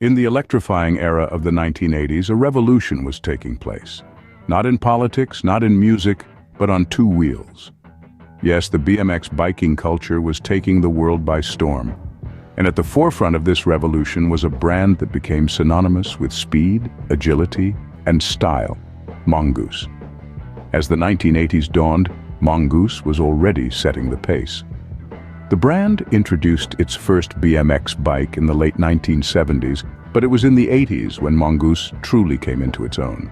In the electrifying era of the 1980s, a revolution was taking place. Not in politics, not in music, but on two wheels. Yes, the BMX biking culture was taking the world by storm. And at the forefront of this revolution was a brand that became synonymous with speed, agility, and style: Mongoose. As the 1980s dawned, Mongoose was already setting the pace. The brand introduced its first BMX bike in the late 1970s, but it was in the 80s when Mongoose truly came into its own.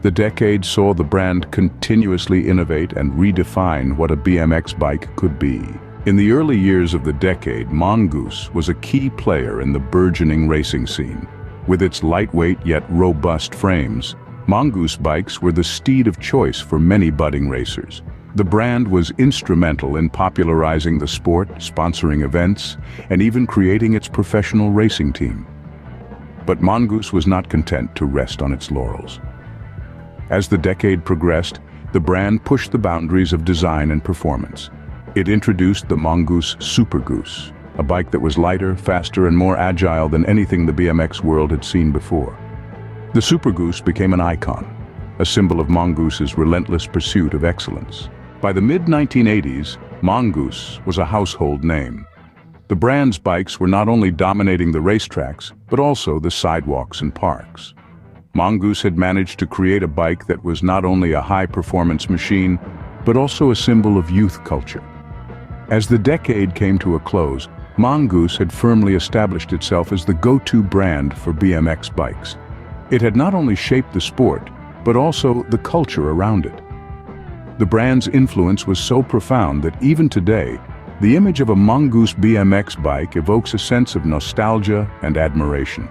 The decade saw the brand continuously innovate and redefine what a BMX bike could be. In the early years of the decade, Mongoose was a key player in the burgeoning racing scene. With its lightweight yet robust frames, Mongoose bikes were the steed of choice for many budding racers. The brand was instrumental in popularizing the sport, sponsoring events, and even creating its professional racing team. But Mongoose was not content to rest on its laurels. As the decade progressed, the brand pushed the boundaries of design and performance. It introduced the Mongoose Super Goose, a bike that was lighter, faster, and more agile than anything the BMX world had seen before. The Super Goose became an icon, a symbol of Mongoose's relentless pursuit of excellence. By the mid-1980s, Mongoose was a household name. The brand's bikes were not only dominating the racetracks, but also the sidewalks and parks. Mongoose had managed to create a bike that was not only a high-performance machine, but also a symbol of youth culture. As the decade came to a close, Mongoose had firmly established itself as the go-to brand for BMX bikes. It had not only shaped the sport, but also the culture around it. The brand's influence was so profound that even today, the image of a Mongoose BMX bike evokes a sense of nostalgia and admiration.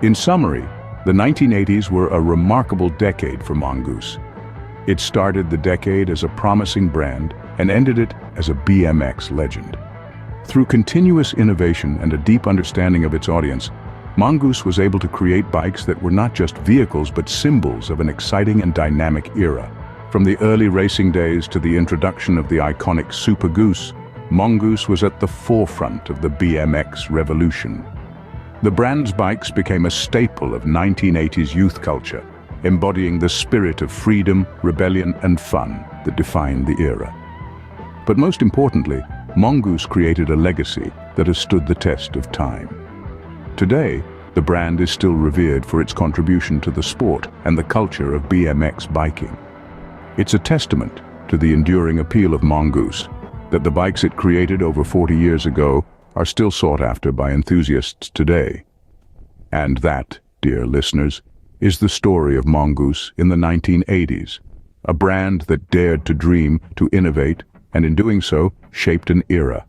In summary, the 1980s were a remarkable decade for Mongoose. It started the decade as a promising brand and ended it as a BMX legend. Through continuous innovation and a deep understanding of its audience, Mongoose was able to create bikes that were not just vehicles but symbols of an exciting and dynamic era. From the early racing days to the introduction of the iconic Super Goose, Mongoose was at the forefront of the BMX revolution. The brand's bikes became a staple of 1980s youth culture, embodying the spirit of freedom, rebellion, and fun that defined the era. But most importantly, Mongoose created a legacy that has stood the test of time. Today, the brand is still revered for its contribution to the sport and the culture of BMX biking. It's a testament to the enduring appeal of Mongoose that the bikes it created over 40 years ago are still sought after by enthusiasts today. And that, dear listeners, is the story of Mongoose in the 1980s, a brand that dared to dream, to innovate, and in doing so, shaped an era.